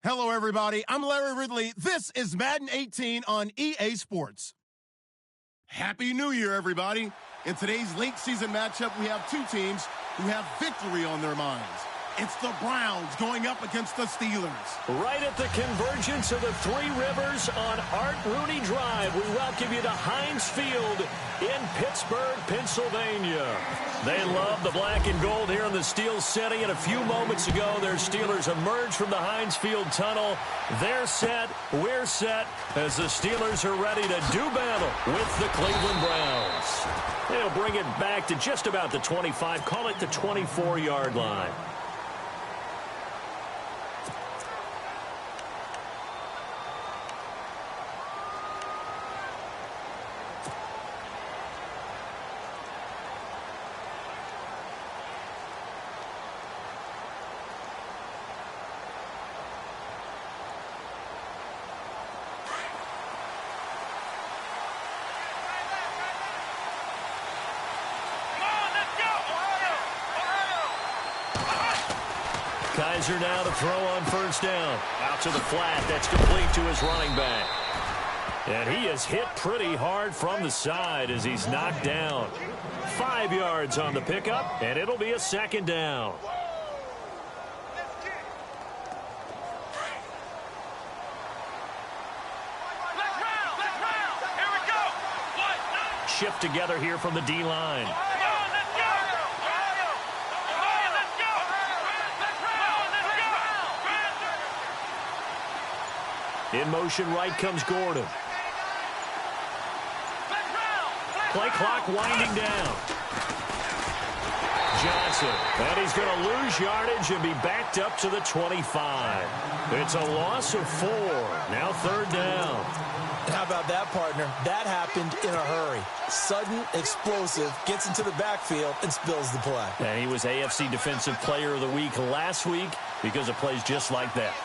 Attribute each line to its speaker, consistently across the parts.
Speaker 1: Hello, everybody. I'm Larry Ridley. This is Madden 18 on EA Sports. Happy New Year, everybody. In today's late season matchup, we have two teams who have victory on their minds. It's the Browns going up against the Steelers.
Speaker 2: Right at the convergence of the Three Rivers on Art Rooney Drive, we welcome you to Heinz Field in Pittsburgh, Pennsylvania. They love the black and gold here in the Steel City, and a few moments ago, their Steelers emerged from the Heinz Field tunnel. They're set, we're set, as the Steelers are ready to do battle with the Cleveland Browns. They'll bring it back to just about the 25, call it the 24-yard line. Kaiser now to throw on first down. Out to the flat. That's complete to his running back. And he is hit pretty hard from the side as he's knocked down. 5 yards on the pickup, and it'll be a second down. Shift together here from the D-line. In motion right comes Gordon. Play clock winding down. Johnson. And he's going to lose yardage and be backed up to the 25. It's a loss of 4. Now third down.
Speaker 3: How about that, partner? That happened in a hurry. Sudden, explosive, gets into the backfield and spills the play.
Speaker 2: And he was AFC Defensive Player of the Week last week because of plays just like that.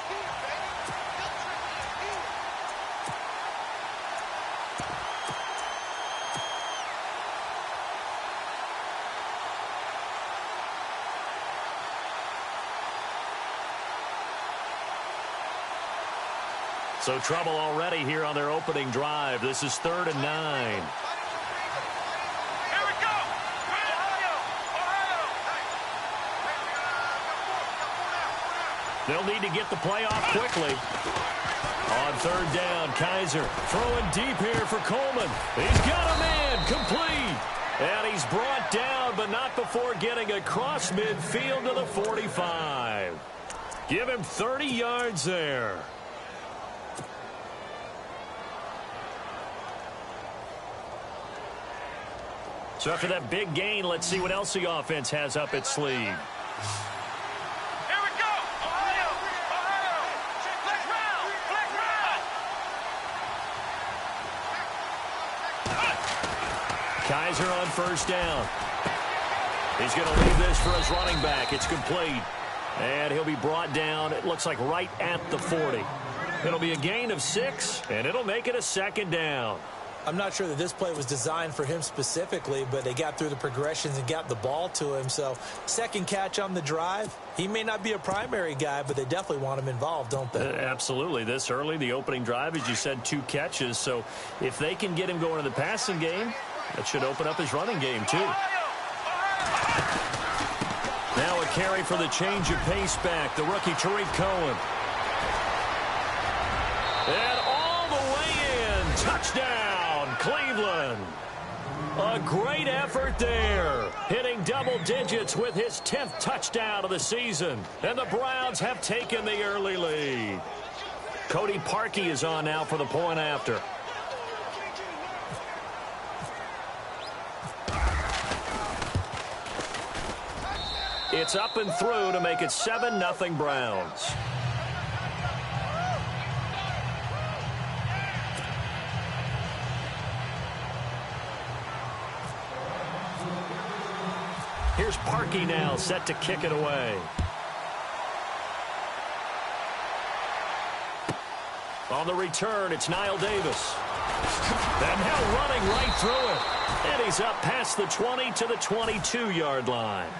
Speaker 2: So trouble already here on their opening drive. This is 3rd and 9.
Speaker 4: Here we go.
Speaker 2: They'll need to get the play off quickly. On third down, Kaiser throwing deep here for Coleman. He's got a man complete. And he's brought down, but not before getting across midfield to the 45. Give him 30 yards there. So after that big gain, let's see what else the offense has up its sleeve.
Speaker 4: Here we go. Ohio. Flex round.
Speaker 2: Kaiser on first down. He's going to leave this for his running back. It's complete. And he'll be brought down, it looks like right at the 40. It'll be a gain of 6, and it'll make it a second down.
Speaker 3: I'm not sure that this play was designed for him specifically, but they got through the progressions and got the ball to him. So second catch on the drive. He may not be a primary guy, but they definitely want him involved, don't they?
Speaker 2: Absolutely. This early, the opening drive, as you said, 2 catches. So if they can get him going in the passing game, that should open up his running game too. Now a carry for the change of pace back, the rookie Tariq Cohen. And all the way in, touchdown. Cleveland. A great effort there. Hitting double digits with his 10th touchdown of the season. And the Browns have taken the early lead. Cody Parkey is on now for the point after. It's up and through to make it 7-0 Browns. Here's Parkey now, set to kick it away. On the return, it's Niall Davis. And now running right through it. And he's up past the 20 to the 22-yard line.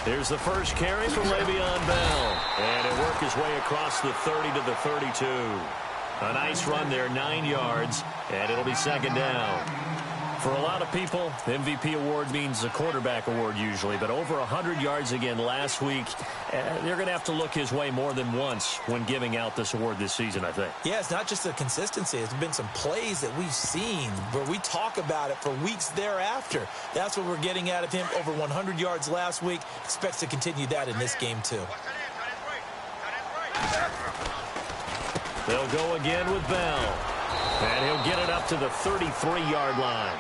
Speaker 2: Here's the first carry for Le'Veon Bell. And he'll work his way across the 30 to the 32. A nice run there, 9 yards, and it'll be second down. For a lot of people, the MVP award means a quarterback award usually, but over 100 yards again last week. They're going to have to look his way more than once when giving out this award this season, I think.
Speaker 3: Yeah, it's not just the consistency. It's been some plays that we've seen where we talk about it for weeks thereafter. That's what we're getting out of him. Over 100 yards last week. Expects to continue that in this game, too.
Speaker 2: They'll go again with Bell. And he'll get it up to the 33-yard line.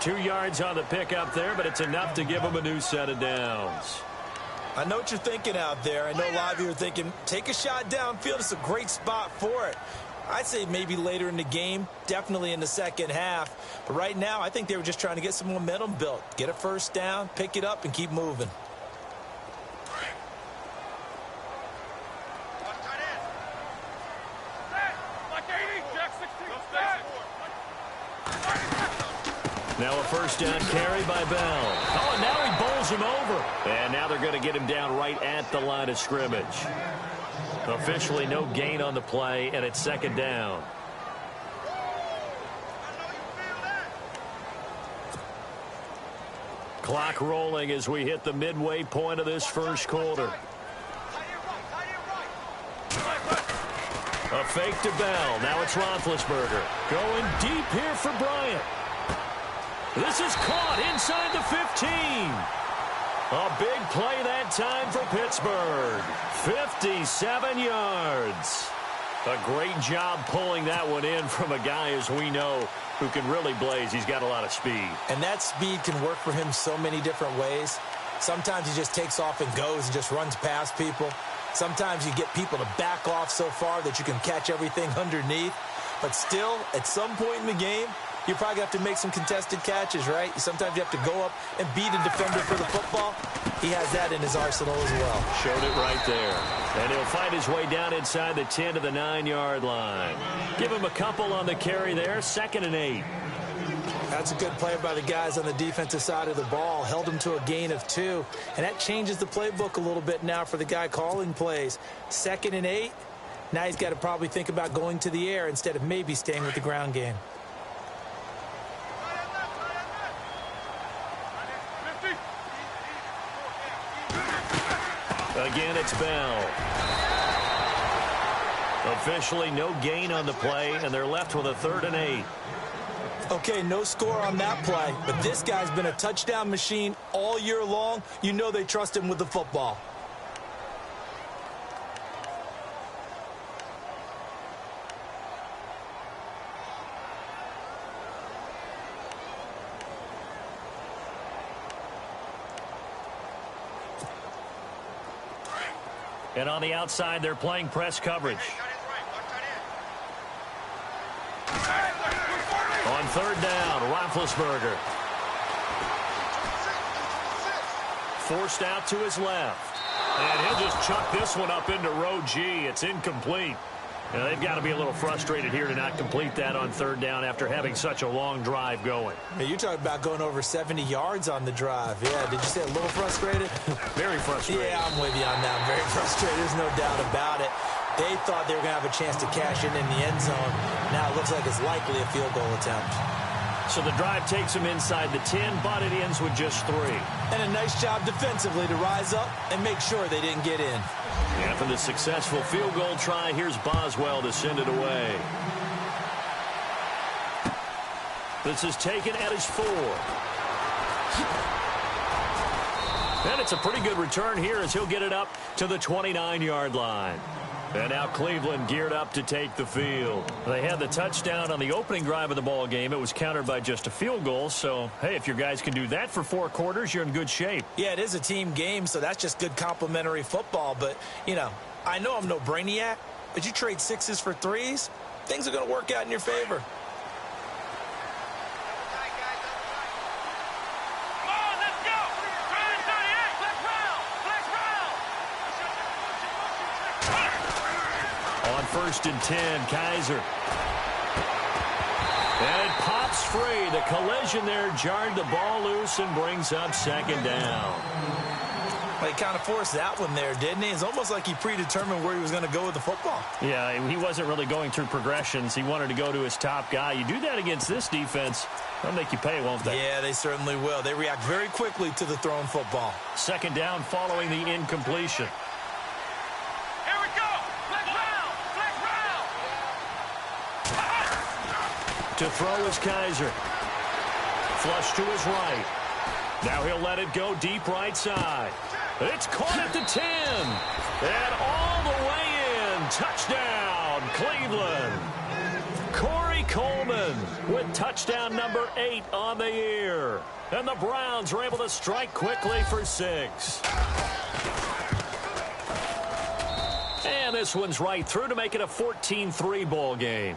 Speaker 2: 2 yards on the pickup there, but it's enough to give him a new set of downs.
Speaker 3: I know what you're thinking out there. I know a lot of you are thinking, take a shot downfield. It's a great spot for it. I'd say maybe later in the game, definitely in the second half. But right now, I think they were just trying to get some momentum built. Get a first down, pick it up, and keep moving.
Speaker 2: Now a first down carry by Bell. Oh, and now he bowls him over. And now they're going to get him down right at the line of scrimmage. Officially no gain on the play, and it's second down. Clock rolling as we hit the midway point of this first quarter. A fake to Bell. Now it's Roethlisberger. Going deep here for Bryant. This is caught inside the 15. A big play that time for Pittsburgh. 57 yards. A great job pulling that one in from a guy, as we know, who can really blaze. He's got a lot of speed.
Speaker 3: And that speed can work for him so many different ways. Sometimes he just takes off and goes and just runs past people. Sometimes you get people to back off so far that you can catch everything underneath. But still, at some point in the game, you probably have to make some contested catches, right? Sometimes you have to go up and beat a defender for the football. He has that in his arsenal as well.
Speaker 2: Showed it right there. And he'll find his way down inside the 10 to the 9-yard line. Give him a couple on the carry there. 2nd and 8.
Speaker 3: That's a good play by the guys on the defensive side of the ball. Held him to a gain of 2. And that changes the playbook a little bit now for the guy calling plays. 2nd and 8. Now he's got to probably think about going to the air instead of maybe staying with the ground game.
Speaker 2: Again, it's Bell. Officially no gain on the play, and they're left with a 3rd and 8.
Speaker 3: Okay, no score on that play, but this guy's been a touchdown machine all year long. You know they trust him with the football.
Speaker 2: And on the outside, they're playing press coverage. On 3rd down, Roethlisberger. Forced out to his left. And he'll just chuck this one up into row G. It's incomplete. Now, they've got to be a little frustrated here to not complete that on 3rd down after having such a long drive going.
Speaker 3: Hey, you're talking about going over 70 yards on the drive. Yeah, did you say a little frustrated?
Speaker 2: Very frustrated.
Speaker 3: Yeah, I'm with you on that. I'm very frustrated. There's no doubt about it. They thought they were going to have a chance to cash in the end zone. Now it looks like it's likely a field goal attempt.
Speaker 2: So the drive takes them inside the 10, but it ends with just 3.
Speaker 3: And a nice job defensively to rise up and make sure they didn't get in.
Speaker 2: After the successful field goal try, here's Boswell to send it away. This is taken at his 4. And it's a pretty good return here as he'll get it up to the 29-yard line. And now Cleveland geared up to take the field. They had the touchdown on the opening drive of the ball game. It was countered by just a field goal. So, hey, if your guys can do that for 4 quarters, you're in good shape.
Speaker 3: Yeah, it is a team game, so that's just good complimentary football. But, you know, I know I'm no brainiac, but you trade 6s for 3s, things are going to work out in your favor. On 1st and 10, Kaiser. And it pops
Speaker 2: free. The collision there jarred the ball loose and brings up second down.
Speaker 3: Well, he kind of forced that one there, didn't he? It's almost like he predetermined where he was going to go with the football.
Speaker 2: Yeah, he wasn't really going through progressions. He wanted to go to his top guy. You do that against this defense, they'll make you pay, won't they?
Speaker 3: Yeah, they certainly will. They react very quickly to the thrown football.
Speaker 2: Second down following the incompletion.
Speaker 4: Here we go. Flag round. Flag round.
Speaker 2: To throw is Kaiser. Flush to his right. Now he'll let it go deep right side. It's caught at the 10. And all the way in. Touchdown, Cleveland. Corey Coleman with touchdown number 8 on the year. And the Browns are able to strike quickly for 6. And this one's right through to make it a 14-3 ball game.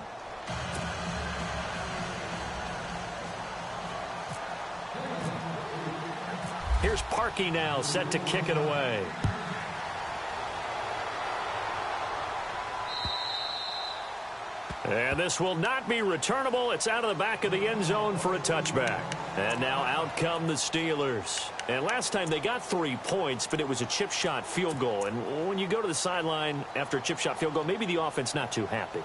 Speaker 2: Here's Parkey now, set to kick it away. And this will not be returnable. It's out of the back of the end zone for a touchback. And now out come the Steelers. And last time they got 3 points, but it was a chip shot field goal. And when you go to the sideline after a chip shot field goal, maybe the offense not too happy.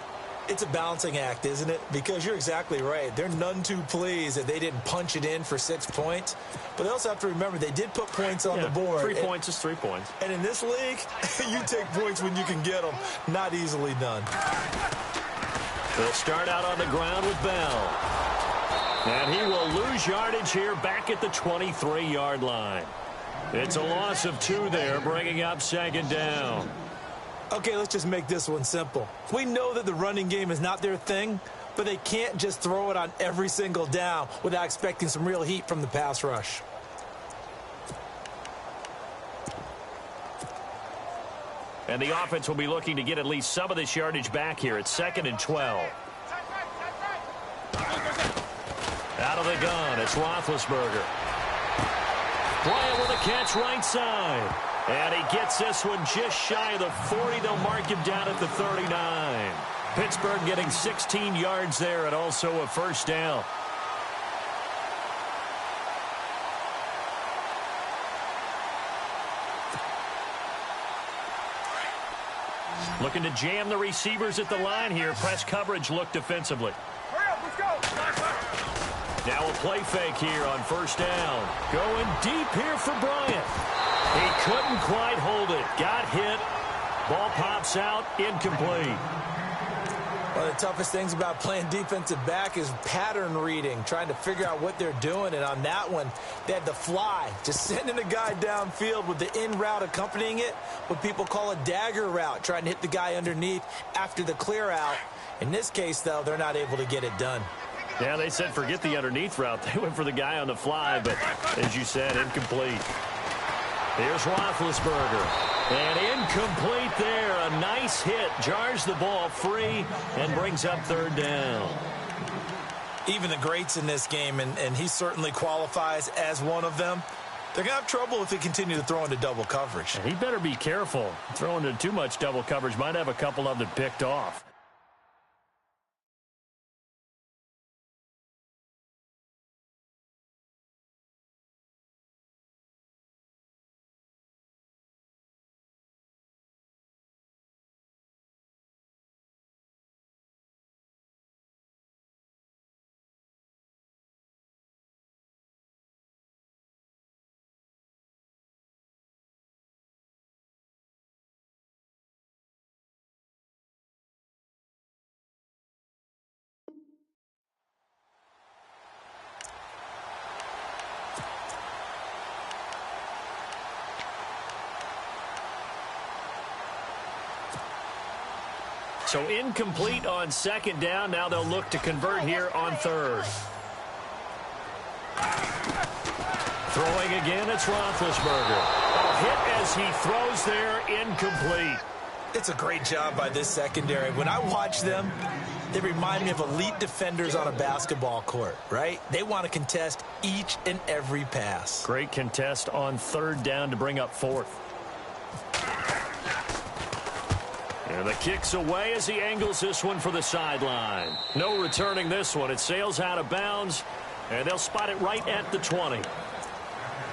Speaker 3: It's a balancing act, isn't it? Because you're exactly right. They're none too pleased that they didn't punch it in for 6 points. But they also have to remember they did put points on the board.
Speaker 2: 3 points is 3 points.
Speaker 3: And in this league, you take points when you can get them. Not easily done.
Speaker 2: They'll start out on the ground with Bell. And he will lose yardage here back at the 23-yard line. It's a loss of 2 there, bringing up second down.
Speaker 3: Okay, let's just make this one simple. We know that the running game is not their thing, but they can't just throw it on every single down without expecting some real heat from the pass rush.
Speaker 2: And the offense will be looking to get at least some of this yardage back here. It's 2nd and 12. Out of the gun, it's Roethlisberger. Bryant with a catch right side. And he gets this one just shy of the 40. They'll mark him down at the 39. Pittsburgh getting 16 yards there and also a first down. Looking to jam the receivers at the line here. Press coverage look defensively.
Speaker 4: Hurry up, let's go.
Speaker 2: Now a play fake here on first down. Going deep here for Bryant. He couldn't quite hold it. Got hit. Ball pops out. Incomplete.
Speaker 3: One of the toughest things about playing defensive back is pattern reading, trying to figure out what they're doing. And on that one, they had the fly, just sending a guy downfield with the in route accompanying it, what people call a dagger route, trying to hit the guy underneath after the clear out. In this case, though, they're not able to get it done.
Speaker 2: Yeah, they said forget the underneath route. They went for the guy on the fly, but as you said, incomplete. Here's Roethlisberger. And incomplete there. A nice hit. Jars the ball free and brings up third down.
Speaker 3: Even the greats in this game, and he certainly qualifies as one of them, they're going to have trouble if they continue to throw into double coverage.
Speaker 2: And he better be careful. Throwing into too much double coverage might have a couple of them picked off. So incomplete on second down. Now they'll look to convert here on third. Throwing again, it's Roethlisberger. A hit as he throws there, incomplete.
Speaker 3: It's a great job by this secondary. When I watch them, they remind me of elite defenders on a basketball court, right? They want to contest each and every pass.
Speaker 2: Great contest on third down to bring up fourth. And the kick's away as he angles this one for the sideline. No returning this one. It sails out of bounds, and they'll spot it right at the 20.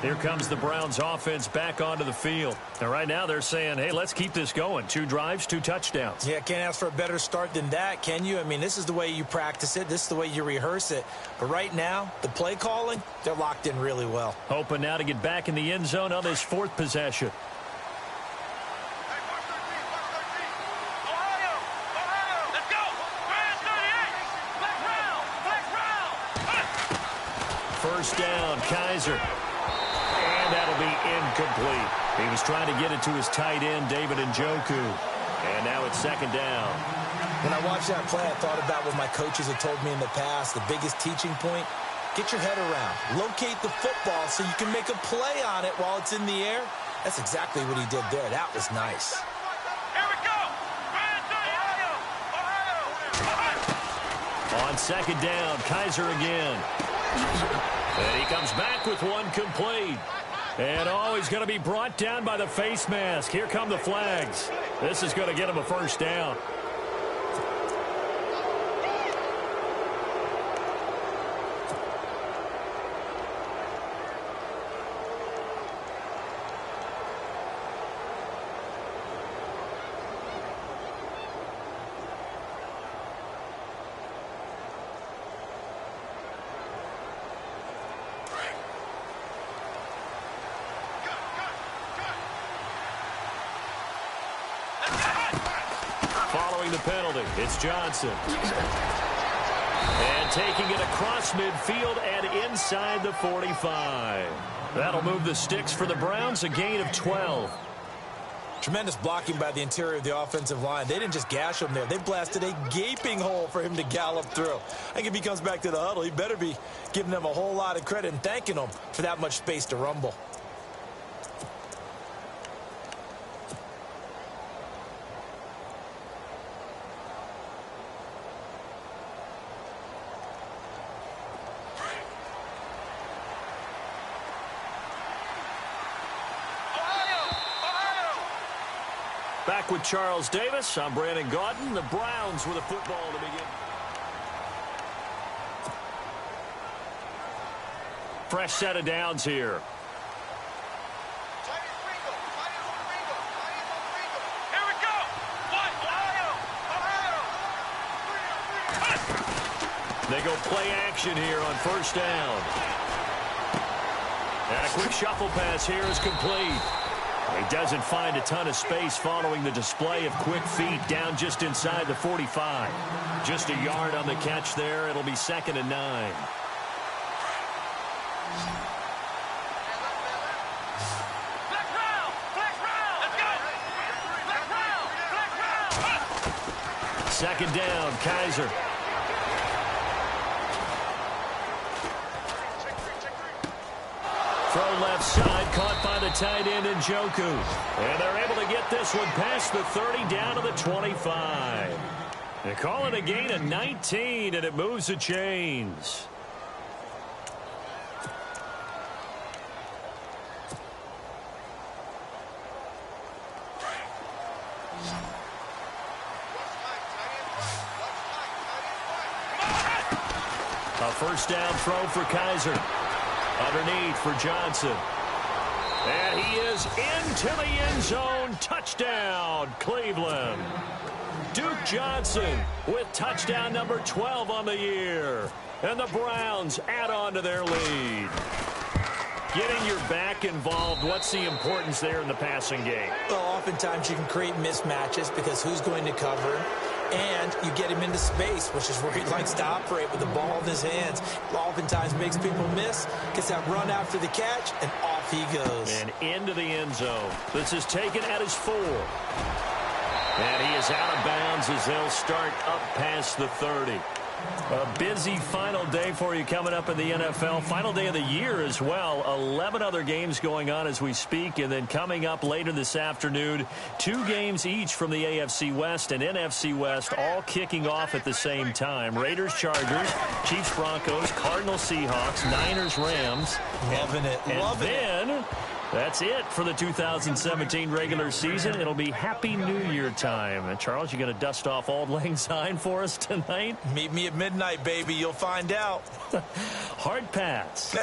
Speaker 2: Here comes the Browns offense back onto the field. And right now they're saying, hey, let's keep this going. 2 drives, 2 touchdowns.
Speaker 3: Yeah, can't ask for a better start than that, can you? I mean, this is the way you practice it. This is the way you rehearse it. But right now, the play calling, they're locked in really well.
Speaker 2: Hoping now to get back in the end zone on this 4th possession. First down, Kaiser. And that'll be incomplete. He was trying to get it to his tight end, David Njoku. And now it's 2nd down.
Speaker 3: When I watched that play, I thought about what my coaches had told me in the past. The biggest teaching point, get your head around. Locate the football so you can make a play on it while it's in the air. That's exactly what he did there. That was nice.
Speaker 4: Here we go.
Speaker 2: On 2nd down, Kaiser again. And he comes back with one complete. And he's going to be brought down by the face mask. Here come the flags. This is going to get him a first down. Following the penalty, it's Johnson. And taking it across midfield and inside the 45. That'll move the sticks for the Browns, a gain of 12.
Speaker 3: Tremendous blocking by the interior of the offensive line. They didn't just gash him there. They blasted a gaping hole for him to gallop through. I think if he comes back to the huddle, he better be giving them a whole lot of credit and thanking them for that much space to rumble.
Speaker 2: Back with Charles Davis. I'm Brandon Gaudin. The Browns with a football to begin. Fresh set of downs here.
Speaker 4: Here we go.
Speaker 2: They go play action here on first down. And a quick shuffle pass here is complete. He doesn't find a ton of space following the display of quick feet down just inside the 45. Just a yard on the catch there. It'll be 2nd and 9. Second down, Kaiser. Throw left side, caught by the tight end Njoku. And they're able to get this one past the 30 down to the 25. They call it a gain of 19, and it moves the chains. A first down throw for Kaiser. Underneath for Johnson. And he is into the end zone. Touchdown, Cleveland. Duke Johnson with touchdown number 12 on the year. And the Browns add on to their lead. Getting your back involved, what's the importance there in the passing game?
Speaker 3: Well, oftentimes you can create mismatches because who's going to cover him? And you get him into space, which is where he likes to operate with the ball in his hands. Oftentimes makes people miss, gets that run after the catch, and off he goes.
Speaker 2: And into the end zone. This is taken at his 4. And he is out of bounds as they'll start up past the 30. A busy final day for you coming up in the NFL. Final day of the year as well. 11 other games going on as we speak. And then coming up later this afternoon, 2 games each from the AFC West and NFC West, all kicking off at the same time. Raiders, Chargers, Chiefs, Broncos, Cardinals, Seahawks, Niners, Rams.
Speaker 3: Loving it.
Speaker 2: And then That's it for the 2017 regular season. It'll be Happy New Year time. And Charles, you going to dust off Auld Lang Syne for us tonight?
Speaker 3: Meet me at midnight, baby. You'll find out.
Speaker 2: Hard pass.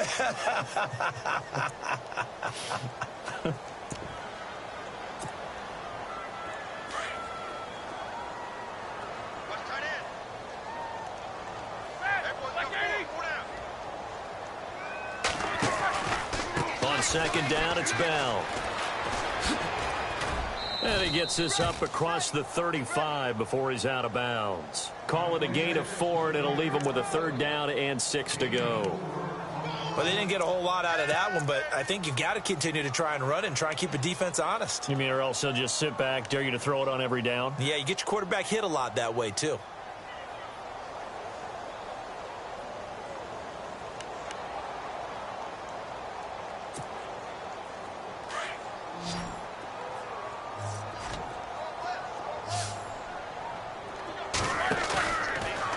Speaker 2: On second down, it's Bell. And he gets this up across the 35 before he's out of bounds. Call it a gain of 4, and it'll leave him with a 3rd down and 6 to go.
Speaker 3: Well, they didn't get a whole lot out of that one, but I think you got to continue to try and run and try and keep the defense honest.
Speaker 2: You mean or else he'll just sit back, dare you to throw it on every down?
Speaker 3: Yeah, you get your quarterback hit a lot that way, too.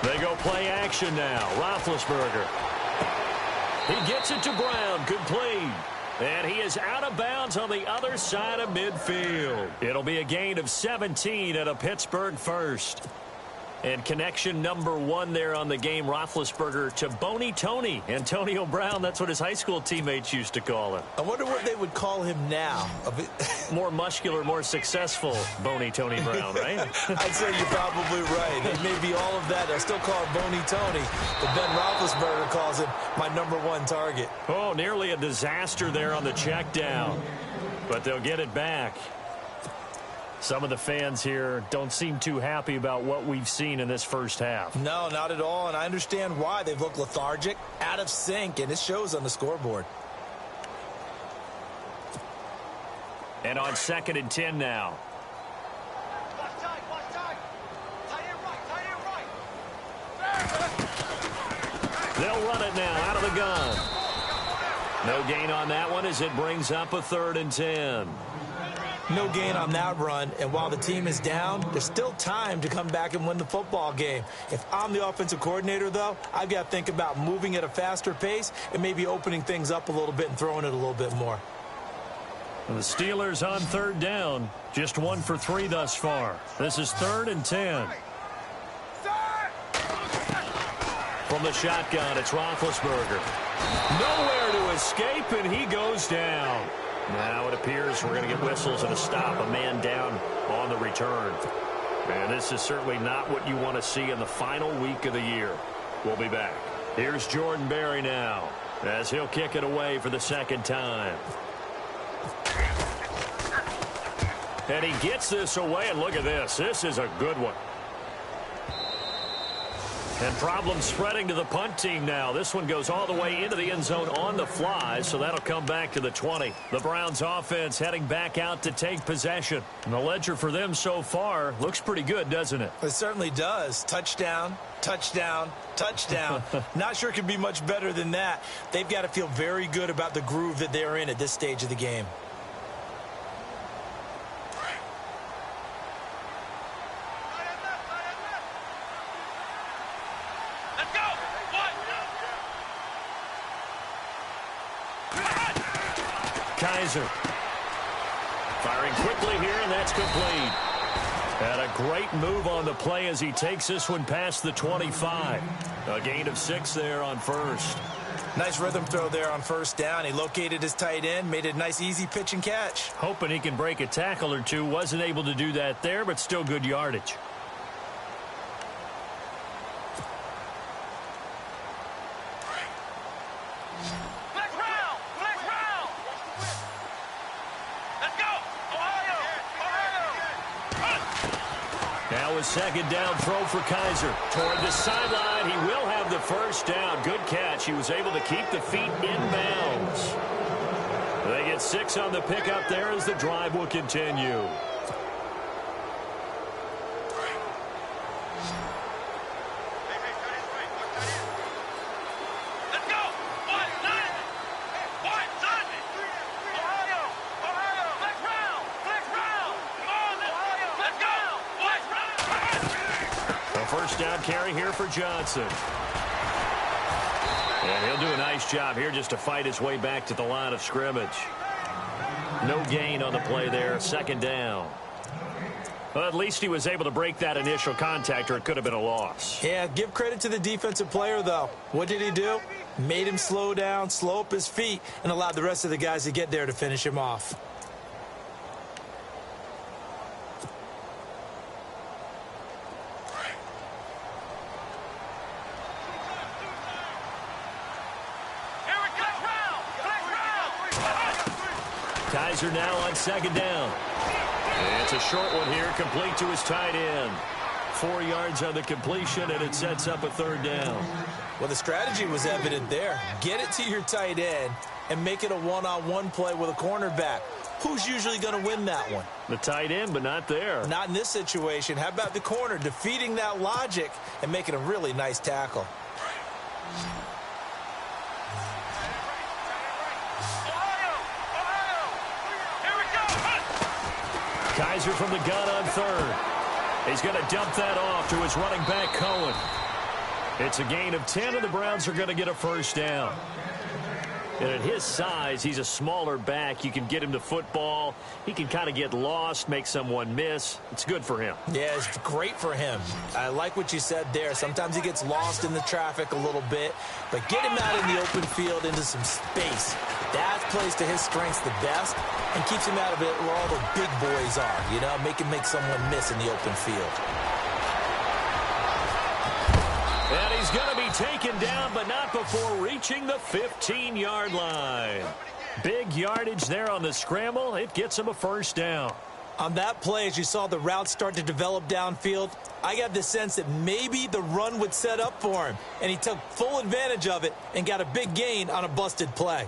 Speaker 2: They go play action now. Roethlisberger. He gets it to Brown. Complete. And he is out of bounds on the other side of midfield. It'll be a gain of 17 at a Pittsburgh first. And connection number 1 there on the game, Roethlisberger to Boney Tony. Antonio Brown, that's what his high school teammates used to call him.
Speaker 3: I wonder what they would call him now.
Speaker 2: More muscular, more successful Boney Tony Brown, right?
Speaker 3: I'd say you're probably right. It may be all of that. They'll still call him Boney Tony. But Ben Roethlisberger calls him my number 1 target.
Speaker 2: Oh, nearly a disaster there on the check down. But they'll get it back. Some of the fans here don't seem too happy about what we've seen in this first half.
Speaker 3: No, not at all, and I understand why. They've looked lethargic, out of sync, and it shows on the scoreboard.
Speaker 2: And on 2nd and 10 now. They'll run it now out of the gun. No gain on that one as it brings up a 3rd and 10.
Speaker 3: No gain on that run, and while the team is down, there's still time to come back and win the football game. If I'm the offensive coordinator, though, I've got to think about moving at a faster pace and maybe opening things up a little bit and throwing it a little bit more.
Speaker 2: And the Steelers on 3rd down, just 1 for 3 thus far. This is 3rd and 10. From the shotgun, it's Roethlisberger. Nowhere to escape, and he goes down. Now it appears we're going to get whistles and a stop, a man down on the return. And this is certainly not what you want to see in the final week of the year. We'll be back. Here's Jordan Berry now as he'll kick it away for the 2nd time. And he gets this away, and look at this. This is a good one. And problems spreading to the punt team now. This one goes all the way into the end zone on the fly, so that'll come back to the 20. The Browns offense heading back out to take possession. And the ledger for them so far looks pretty good, doesn't it?
Speaker 3: It certainly does. Touchdown, touchdown, touchdown. Not sure it could be much better than that. They've got to feel very good about the groove that they're in at this stage of the game.
Speaker 2: Kaiser firing quickly here, and that's complete. And a great move on the play as he takes this one past the 25. A gain of 6 there on 1st.
Speaker 3: Nice rhythm throw there on 1st down. He located his tight end, made it a nice easy pitch and catch.
Speaker 2: Hoping he can break a tackle or two. Wasn't able to do that there, but still good yardage. Now a 2nd down throw for Kaiser. Toward the sideline, he will have the 1st down. Good catch. He was able to keep the feet in bounds. They get 6 on the pickup there as the drive will continue. First down carry here for Johnson. And he'll do a nice job here just to fight his way back to the line of scrimmage. No gain on the play there. Second down. Well, at least he was able to break that initial contact, or it could have been a loss.
Speaker 3: Yeah, give credit to the defensive player, though. What did he do? Made him slow down, slow up his feet, and allowed the rest of the guys to get there to finish him off.
Speaker 2: Kaiser now on second down. It's a short one here, complete to his tight end. 4 yards on the completion, and it sets up a third down.
Speaker 3: Well, the strategy was evident there. Get it to your tight end and make it a one-on-one play with a cornerback. Who's usually going to win that one?
Speaker 2: The tight end, but not there.
Speaker 3: Not in this situation. How about the corner defeating that logic and making a really nice tackle?
Speaker 2: Kaiser from the gun on third. He's going to dump that off to his running back, Cohen. It's a gain of 10, and the Browns are going to get a first down. And at his size, he's a smaller back. You can get him to football. He can kind of get lost, make someone miss. It's good for him.
Speaker 3: Yeah, it's great for him. I like what you said there. Sometimes he gets lost in the traffic a little bit, but get him out in the open field into some space. That plays to his strengths the best and keeps him out of it where all the big boys are, you know, make him make someone miss in the open field.
Speaker 2: And he's going to be taken down, but not before reaching the 15-yard line. Big yardage there on the scramble. It gets him a first down.
Speaker 3: On that play, as you saw the route start to develop downfield, I got the sense that maybe the run would set up for him, and he took full advantage of it and got a big gain on a busted play.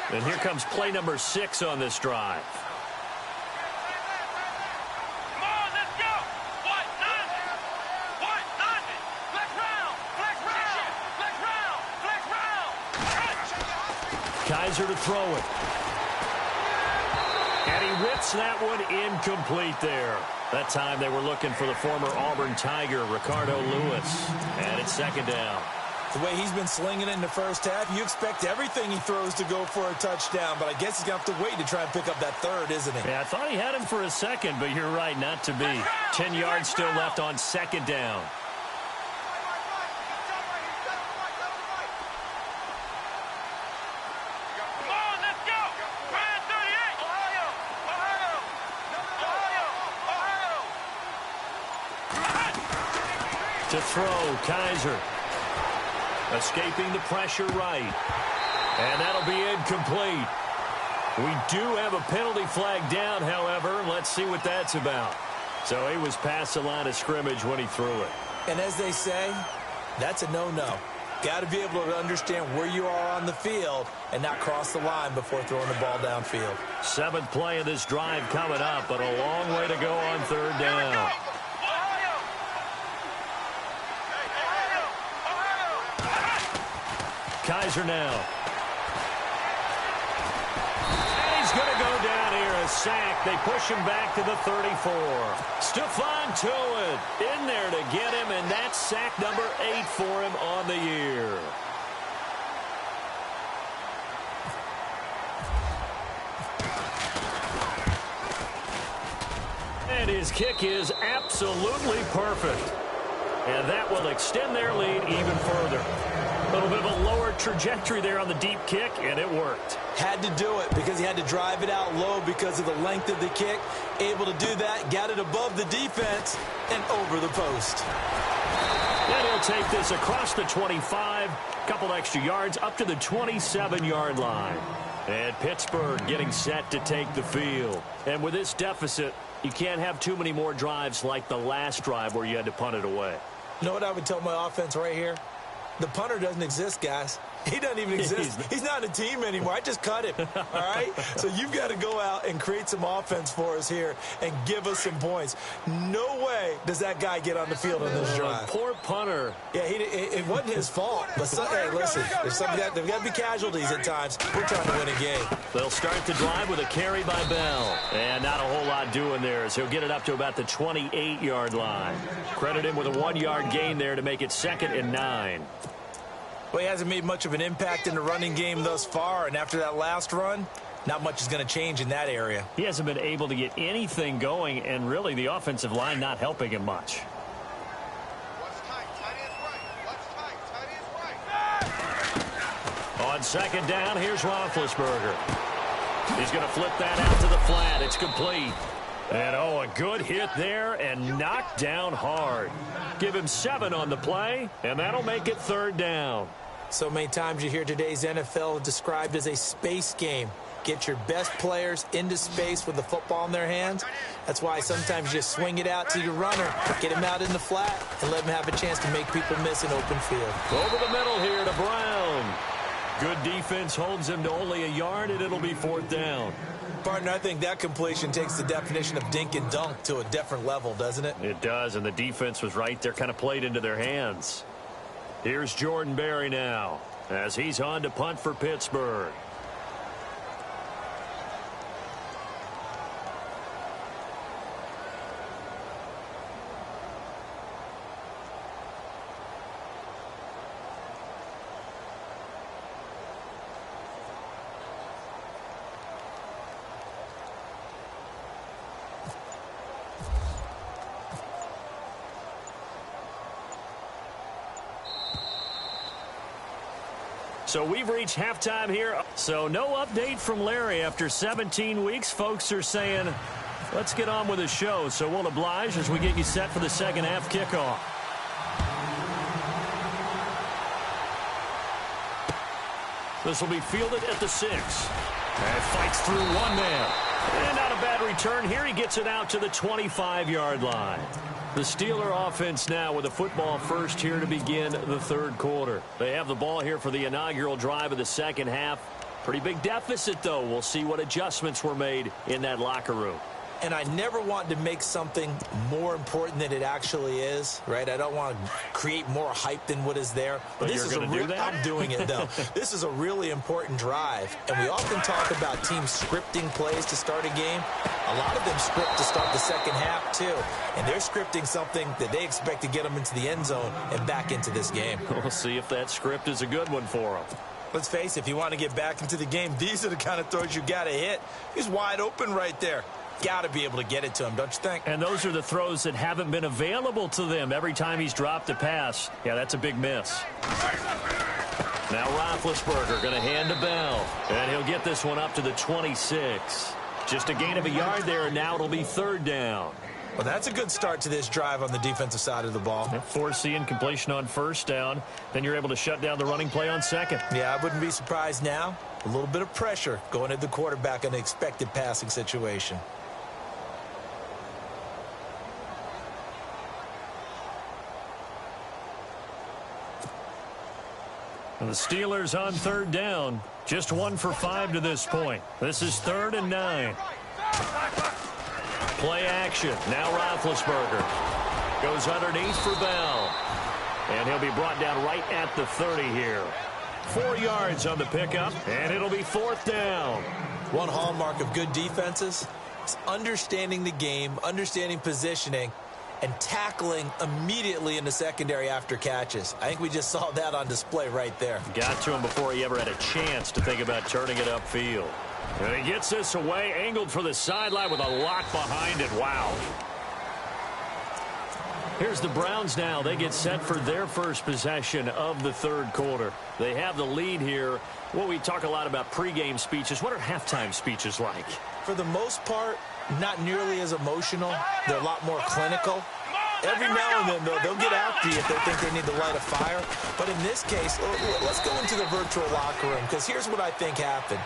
Speaker 2: And here comes play number 6 on this drive.
Speaker 4: Come on, let's go. What? Nothing. What? Nothing. Flex round. Flex round. Flex round. Flex round.
Speaker 2: Kaiser to throw it. And he rips that one incomplete there. That time they were looking for the former Auburn Tiger, Ricardo Lewis. And it's second down.
Speaker 3: The way he's been slinging it in the first half, you expect everything he throws to go for a touchdown, but I guess he's going to have to wait to try and pick up that third, isn't he?
Speaker 2: Yeah, I thought he had him for a second, but you're right, not to be. 10 yards still left on second down.
Speaker 4: Come on, let's go. Ryan 38. Ohio. Ohio. Ohio.
Speaker 2: To throw, Kaiser. Escaping the pressure right. And that'll be incomplete. We do have a penalty flag down, however. Let's see what that's about. So he was past the line of scrimmage when he threw it.
Speaker 3: And as they say, that's a no-no. Got to be able to understand where you are on the field and not cross the line before throwing the ball downfield.
Speaker 2: 7th play of this drive coming up, but a long way to go on third down. Kaiser now. And he's going to go down here, a sack. They push him back to the 34. Stephon Tuitt in there to get him, and that's sack number 8 for him on the year. And his kick is absolutely perfect. And that will extend their lead even further. A little bit of a lower trajectory there on the deep kick, and it worked.
Speaker 3: Had to do it because he had to drive it out low because of the length of the kick. Able to do that, got it above the defense and over the post.
Speaker 2: And he'll take this across the 25, couple extra yards up to the 27-yard line. And Pittsburgh getting set to take the field. And with this deficit, you can't have too many more drives like the last drive where you had to punt it away.
Speaker 3: You know what I would tell my offense right here? The punter doesn't exist, guys. He doesn't even exist. He's not a team anymore. I just cut him, all right? So you've got to go out and create some offense for us here and give us some points. No way does that guy get on the field on this drive.
Speaker 2: Poor punter.
Speaker 3: Yeah, it wasn't his fault. But hey, listen, there's got to be casualties at times. We're trying to win a game.
Speaker 2: They'll start the drive with a carry by Bell. And not a whole lot doing there as he'll get it up to about the 28-yard line. Credit him with a 1-yard gain there to make it 2nd and 9.
Speaker 3: Well, he hasn't made much of an impact in the running game thus far, and after that last run, not much is going to change in that area.
Speaker 2: He hasn't been able to get anything going, and really the offensive line not helping him much. On 2nd down, here's Roethlisberger. He's going to flip that out to the flat. It's complete. And, a good hit there and knocked down hard. Give him 7 on the play, and that'll make it 3rd down.
Speaker 3: So many times you hear today's NFL described as a space game. Get your best players into space with the football in their hands. That's why sometimes you just swing it out to your runner, get him out in the flat, and let him have a chance to make people miss an open field.
Speaker 2: Over the middle here to Brown. Good defense holds him to only a yard, and it'll be 4th down.
Speaker 3: Partner, I think that completion takes the definition of dink and dunk to a different level, doesn't it?
Speaker 2: It does, and the defense was right there, kind of played into their hands. Here's Jordan Berry now as he's on to punt for Pittsburgh. So we've reached halftime here. So no update from Larry after 17 weeks. Folks are saying, let's get on with the show. So we'll oblige as we get you set for the second half kickoff. This will be fielded at the 6. And fights through one man. And not a bad return here. He gets it out to the 25-yard line. The Steeler offense now with a football first here to begin the 3rd quarter. They have the ball here for the inaugural drive of the second half. Pretty big deficit, though. We'll see what adjustments were made in that locker room.
Speaker 3: And I never want to make something more important than it actually is, right? I don't want to create more hype than what is there.
Speaker 2: But this you're going to do that?
Speaker 3: I'm doing it, though. This is a really important drive. And we often talk about teams scripting plays to start a game. A lot of them script to start the second half, too. And they're scripting something that they expect to get them into the end zone and back into this game.
Speaker 2: We'll see if that script is a good one for them.
Speaker 3: Let's face it, if you want to get back into the game, these are the kind of throws you got to hit. He's wide open right there. Got to be able to get it to him, don't you think?
Speaker 2: And those are the throws that haven't been available to them every time he's dropped a pass. Yeah, that's a big miss. Now Roethlisberger going to hand to Bell. And he'll get this one up to the 26. Just a gain of a yard there, and now it'll be 3rd down.
Speaker 3: Well, that's a good start to this drive on the defensive side of the ball.
Speaker 2: Forcing completion on 1st down. Then you're able to shut down the running play on 2nd.
Speaker 3: Yeah, I wouldn't be surprised now. A little bit of pressure going at the quarterback in an expected passing situation.
Speaker 2: And the Steelers on 3rd down. Just 1 for 5 to this point. This is 3rd and 9. Play action. Now Roethlisberger goes underneath for Bell. And he'll be brought down right at the 30 here. 4 yards on the pickup, and it'll be 4th down.
Speaker 3: One hallmark of good defenses is understanding the game, understanding positioning, and tackling immediately in the secondary after catches. I think we just saw that on display right there.
Speaker 2: Got to him before he ever had a chance to think about turning it upfield. And he gets this away, angled for the sideline with a lock behind it. Wow. Here's the Browns now. They get set for their first possession of the 3rd quarter. They have the lead here. Well, we talk a lot about pregame speeches. What are halftime speeches like?
Speaker 3: For the most part, not nearly as emotional. They're a lot more clinical. Every now and then, though, they'll get after you if they think they need to light a fire. But in this case, let's go into the virtual locker room, because here's what I think happened.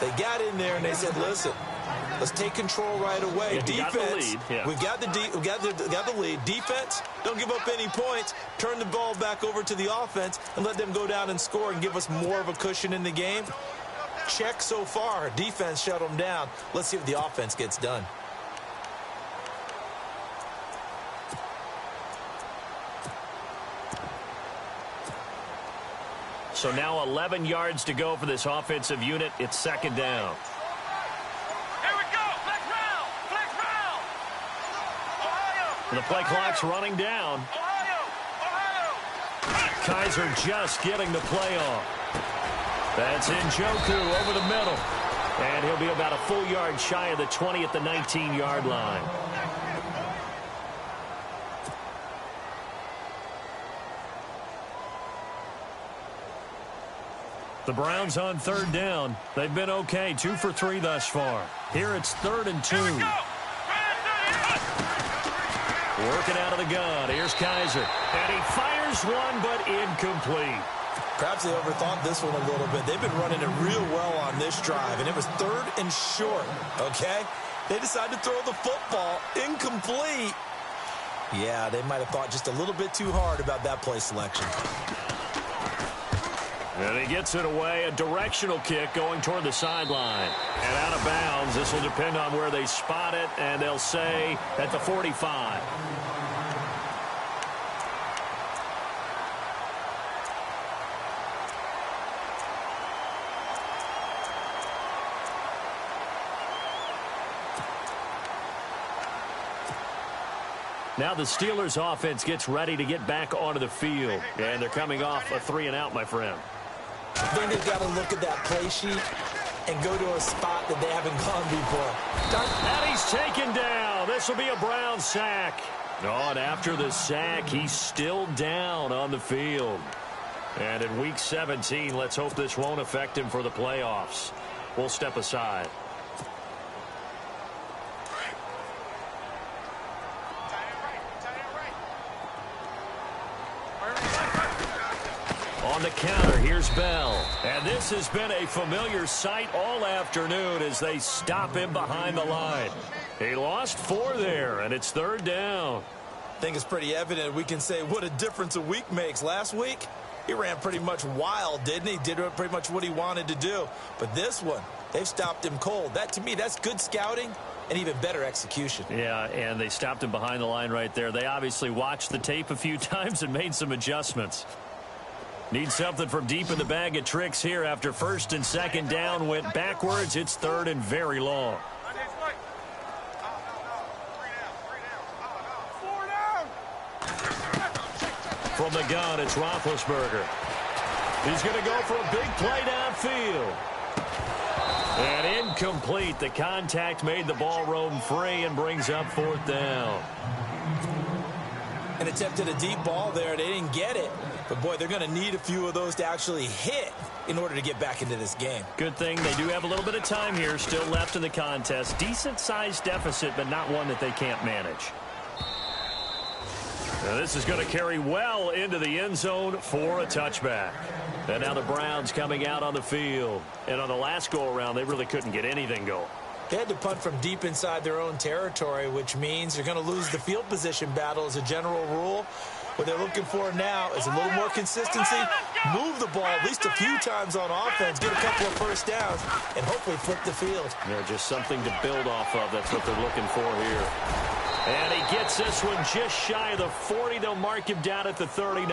Speaker 3: They got in there and they said, listen, Let's take control right away.
Speaker 2: Yeah,
Speaker 3: Defense,
Speaker 2: we've got
Speaker 3: the lead. Defense, don't give up any points. Turn the ball back over to the offense and let them go down and score and give us more of a cushion in the game. Check so far. Defense shut them down. Let's see what the offense gets done.
Speaker 2: So now 11 yards to go for this offensive unit. It's second down.
Speaker 4: Here we go. Flex round. Flex round. Ohio.
Speaker 2: The play clock's running down.
Speaker 4: Ohio.
Speaker 2: Kaiser just getting the play off. That's Njoku over the middle. And he'll be about a full yard shy of the 20 at the 19-yard line. The Browns on third down. They've been okay, 2 for 3 thus far. Here it's 3rd and 2. Working out of the gun. Here's Kaiser. And he fires one, but incomplete.
Speaker 3: Perhaps they overthought this one a little bit. They've been running it real well on this drive, and it was 3rd and short, okay? They decided to throw the football incomplete. Yeah, they might have thought just a little bit too hard about that play selection.
Speaker 2: And he gets it away, a directional kick going toward the sideline. And out of bounds, this will depend on where they spot it, and they'll say at the 45. Now the Steelers offense gets ready to get back onto the field. And they're coming off a 3-and-out, my friend.
Speaker 3: I think they've got to look at that play sheet and go to a spot that they haven't gone before.
Speaker 2: And he's taken down. This will be a Brown sack. Oh, and after the sack, he's still down on the field. And in Week 17, let's hope this won't affect him for the playoffs. We'll step aside. On the counter, here's Bell. And this has been a familiar sight all afternoon as they stop him behind the line. He lost 4 there, and it's 3rd down.
Speaker 3: I think it's pretty evident we can say what a difference a week makes. Last week, he ran pretty much wild, didn't he? Did pretty much what he wanted to do. But this one, they've stopped him cold. That, to me, that's good scouting and even better execution.
Speaker 2: Yeah, and they stopped him behind the line right there. They obviously watched the tape a few times and made some adjustments. Need something from deep in the bag of tricks here after 1st and 2nd down went backwards. It's 3rd and very long. From the gun, it's Roethlisberger. He's going to go for a big play downfield. And incomplete. The contact made the ball roam free and brings up 4th down.
Speaker 3: And attempted a deep ball there. They didn't get it. But, boy, they're going to need a few of those to actually hit in order to get back into this game.
Speaker 2: Good thing they do have a little bit of time here still left in the contest. Decent-sized deficit, but not one that they can't manage. Now this is going to carry well into the end zone for a touchback. And now the Browns coming out on the field. And on the last go-around, they really couldn't get anything going.
Speaker 3: They had to punt from deep inside their own territory, which means they're going to lose the field position battle as a general rule. What they're looking for now is a little more consistency, move the ball at least a few times on offense, get a couple of first downs, and hopefully flip the field.
Speaker 2: Yeah, just something to build off of. That's what they're looking for here. And he gets this one just shy of the 40. They'll mark him down at the 39.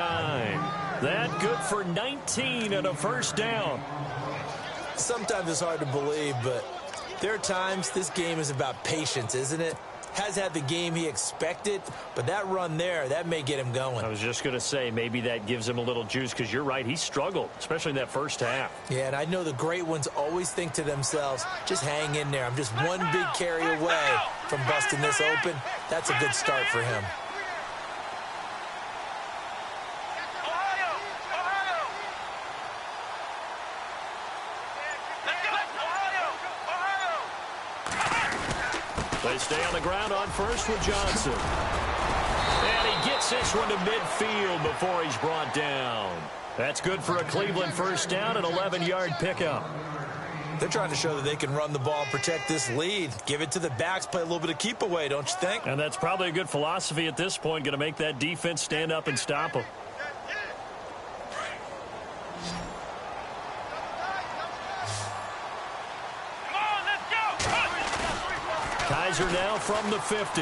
Speaker 2: That good for 19 and a first down.
Speaker 3: Sometimes it's hard to believe, but there are times this game is about patience, isn't it? Has had the game he expected, but that run there, that may get him going.
Speaker 2: I was just going to say, maybe that gives him a little juice, because you're right, he struggled, especially in that first half.
Speaker 3: Yeah, and I know the great ones always think to themselves, just hang in there. I'm just one big carry away from busting this open. That's a good start for him.
Speaker 2: They stay on the ground on first with Johnson. And he gets this one to midfield before he's brought down. That's good for a Cleveland first down, an 11-yard pickup.
Speaker 3: They're trying to show that they can run the ball and protect this lead. Give it to the backs, play a little bit of keep away, don't you think?
Speaker 2: And that's probably a good philosophy at this point, going to make that defense stand up and stop them. Kaiser now from the 50.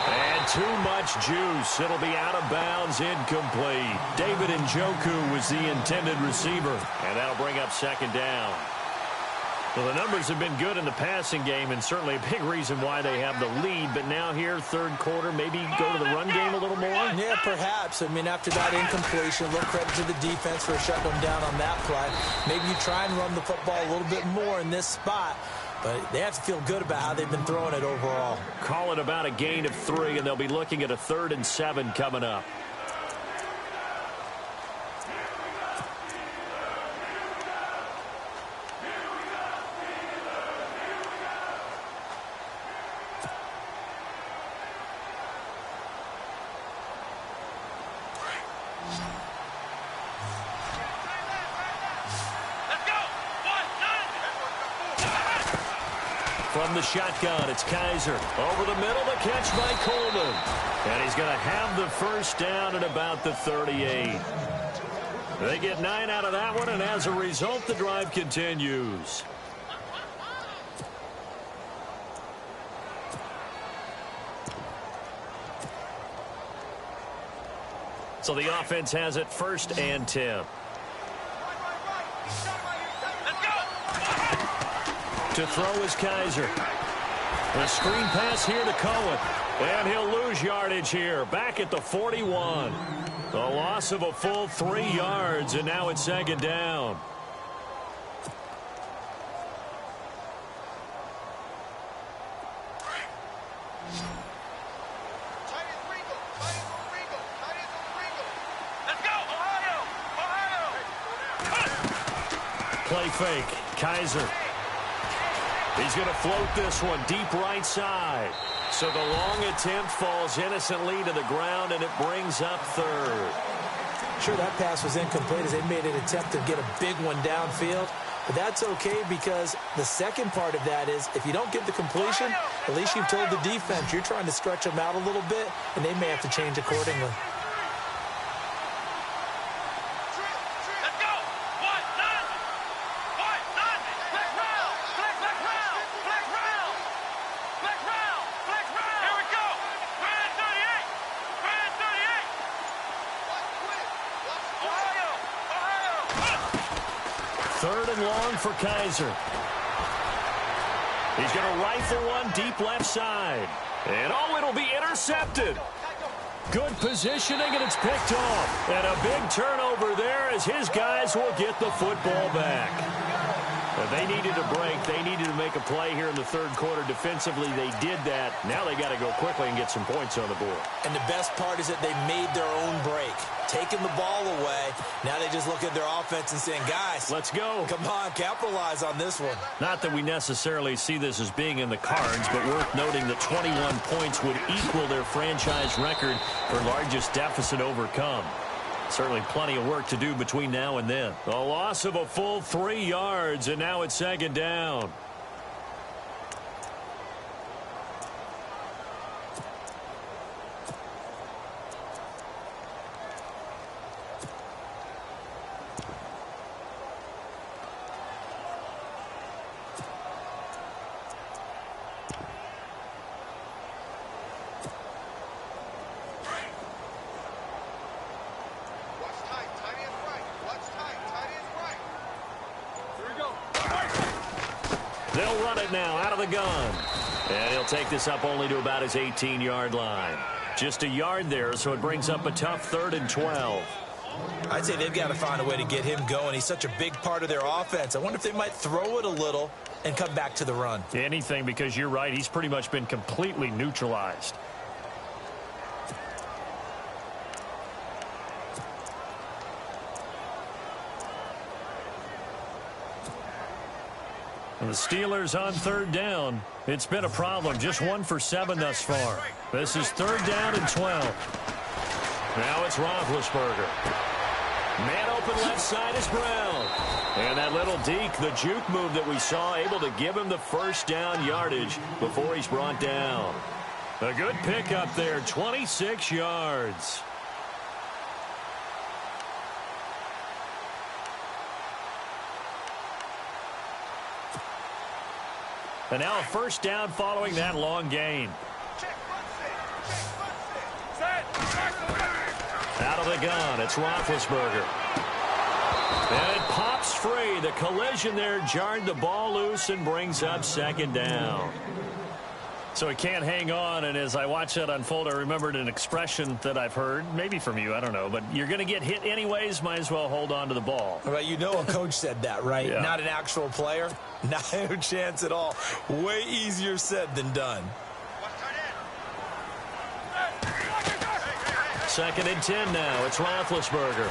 Speaker 2: And too much juice. It'll be out of bounds, incomplete. David Njoku was the intended receiver. And that'll bring up second down. Well, the numbers have been good in the passing game, and certainly a big reason why they have the lead. But now here, third quarter, maybe go to the run game a little more?
Speaker 3: Yeah, perhaps. I mean, after that incompletion, a little credit to the defense for shutting them down on that play. Maybe you try and run the football a little bit more in this spot. But they have to feel good about how they've been throwing it overall.
Speaker 2: Call it about a gain of 3, and they'll be looking at a 3rd and 7 coming up. From the shotgun, it's Kaiser. Over the middle, the catch by Coleman. And he's going to have the first down at about the 38. They get 9 out of that one, and as a result, the drive continues. So the offense has it 1st and 10. To throw is Kaiser. A screen pass here to Cohen. And he'll lose yardage here. Back at the 41. A loss of a full 3 yards, and now it's 2nd down.
Speaker 4: Let's go, Ohio! Ohio!
Speaker 2: Play fake. Kaiser. He's going to float this one deep right side. So the long attempt falls innocently to the ground, and it brings up 3rd.
Speaker 3: Sure, that pass was incomplete as they made an attempt to get a big one downfield. But that's okay because the second part of that is if you don't get the completion, at least you've told the defense you're trying to stretch them out a little bit, and they may have to change accordingly.
Speaker 2: For Kaiser. He's going to rifle one deep left side. And oh, it'll be intercepted. Good positioning, and it's picked off. And a big turnover there as his guys will get the football back. But they needed a break. They needed to make a play here in the 3rd quarter. Defensively, they did that. Now they got to go quickly and get some points on the board.
Speaker 3: And the best part is that they made their own break. Taking the ball away. Now they just look at their offense and saying, guys,
Speaker 2: let's go.
Speaker 3: Come on, capitalize on this one.
Speaker 2: Not that we necessarily see this as being in the cards, but worth noting that 21 points would equal their franchise record for largest deficit overcome. Certainly plenty of work to do between now and then. A loss of a full 3 yards, and now it's 2nd down. They'll run it now out of the gun. And he'll take this up only to about his 18-yard line. Just a yard there, so it brings up a tough 3rd and 12.
Speaker 3: I'd say they've got to find a way to get him going. He's such a big part of their offense. I wonder if they might throw it a little and come back to the run.
Speaker 2: Anything, because you're right. He's pretty much been completely neutralized. And the Steelers on 3rd down. It's been a problem. Just 1 for 7 thus far. This is 3rd down and 12. Now it's Roethlisberger. Man open left side is Brown. And that little deke, the juke move that we saw, able to give him the first down yardage before he's brought down. A good pickup there, 26 yards. And now a first down following that long gain. Out of the gun, it's Roethlisberger. And it pops free. The collision there jarred the ball loose and brings up second down. So he can't hang on, and as I watch that unfold, I remembered an expression that I've heard, maybe from you, I don't know, but you're going to get hit anyways, might as well hold on to the ball.
Speaker 3: Well, you know a coach said that, right?
Speaker 2: Yeah. Not
Speaker 3: an actual player. No chance at all. Way easier said than done.
Speaker 2: Second and 10 now. It's Roethlisberger.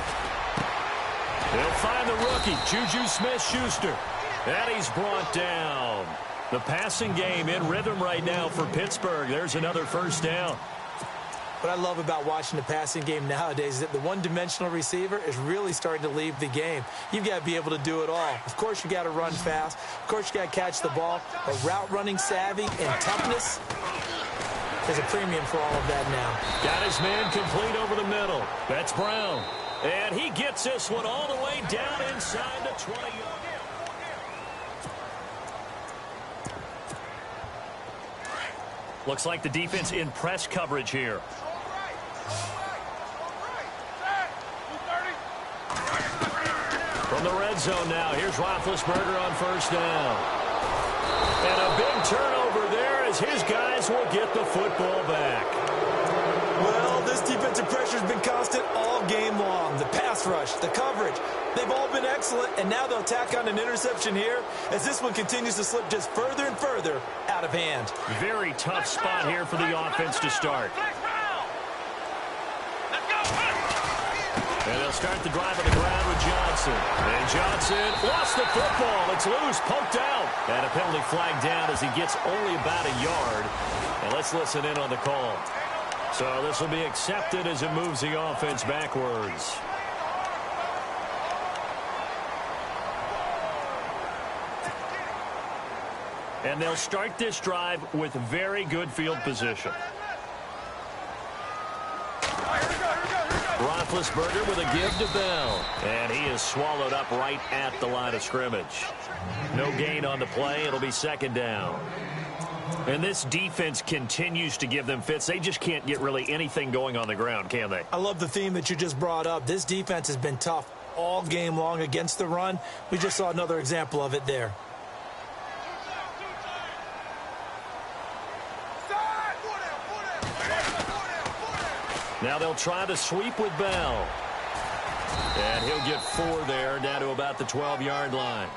Speaker 2: He'll find the rookie, Juju Smith-Schuster. And he's brought down. The passing game in rhythm right now for Pittsburgh. There's another first down.
Speaker 3: What I love about watching the passing game nowadays is that the one-dimensional receiver is really starting to leave the game. You've got to be able to do it all. Of course, you got to run fast. Of course, you got to catch the ball. But route running savvy and toughness, there's a premium for all of that now.
Speaker 2: Got his man complete over the middle. That's Brown. And he gets this one all the way down inside the 20-yard. Looks like the defense in press coverage here. From the red zone now, here's Roethlisberger on first down. And a big turnover there as his guys will get the football back.
Speaker 3: Well, this defensive pressure has been constant all game long. The pass rush, the coverage, they've all been excellent, and now they'll tack on an interception here as this one continues to slip just further and further out of hand.
Speaker 2: Very tough spot here for the offense to start. And they'll start the drive on the ground with Johnson. And Johnson lost the football. It's loose, poked out. And a penalty flag down as he gets only about a yard. And let's listen in on the call. So this will be accepted as it moves the offense backwards. And they'll start this drive with very good field position. Roethlisberger with a give to Bell. And he is swallowed up right at the line of scrimmage. No gain on the play. It'll be second down. And this defense continues to give them fits. They just can't get really anything going on the ground, can they?
Speaker 3: I love the theme that you just brought up. This defense has been tough all game long against the run. We just saw another example of it there.
Speaker 2: Now they'll try to sweep with Bell. And he'll get 4 there, down to about the 12-yard line.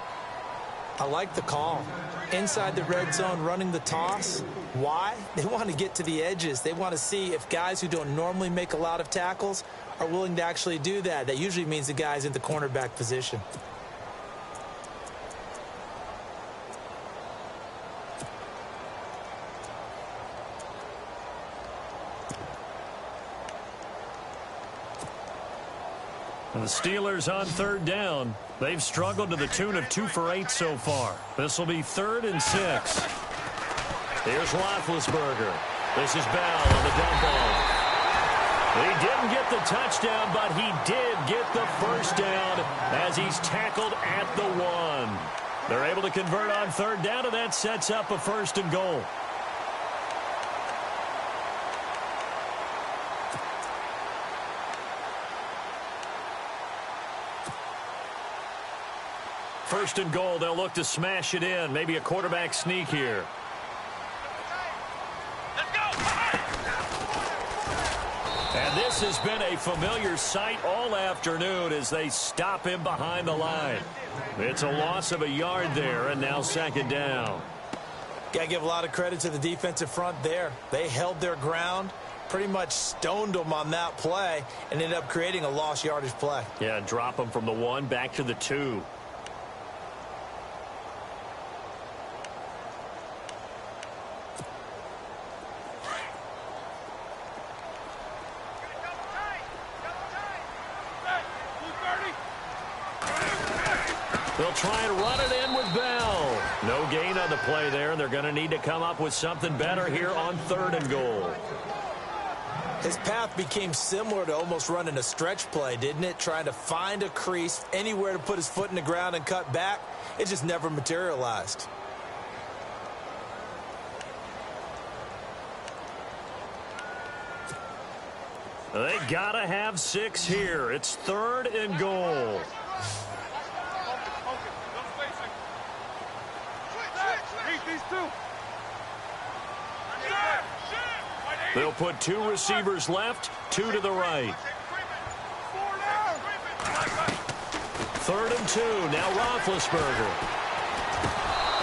Speaker 3: I like the call. Inside the red zone, running the toss. Why? They want to get to the edges. They want to see if guys who don't normally make a lot of tackles are willing to actually do that. That usually means the guy's in the cornerback position.
Speaker 2: And the Steelers on third down. They've struggled to the tune of 2 for 8 so far. This will be 3rd and 6. Here's Roethlisberger. This is Bell on the dump off. He didn't get the touchdown, but he did get the first down as he's tackled at the 1. They're able to convert on third down, and that sets up a 1st and goal. First and goal, they'll look to smash it in. Maybe a quarterback sneak here. And this has been a familiar sight all afternoon as they stop him behind the line. It's a loss of a yard there, and now second down.
Speaker 3: Got to give a lot of credit to the defensive front there. They held their ground, pretty much stoned them on that play, and ended up creating a lost yardage play.
Speaker 2: Yeah, drop them from the 1 back to the 2. They'll try and run it in with Bell. No gain on the play there, and they're going to need to come up with something better here on 3rd and goal.
Speaker 3: His path became similar to almost running a stretch play, didn't it? Trying to find a crease, anywhere to put his foot in the ground and cut back. It just never materialized.
Speaker 2: They got to have 6 here. It's 3rd and goal. They'll put 2 receivers left, 2 to the right. 3rd and 2. Now Roethlisberger.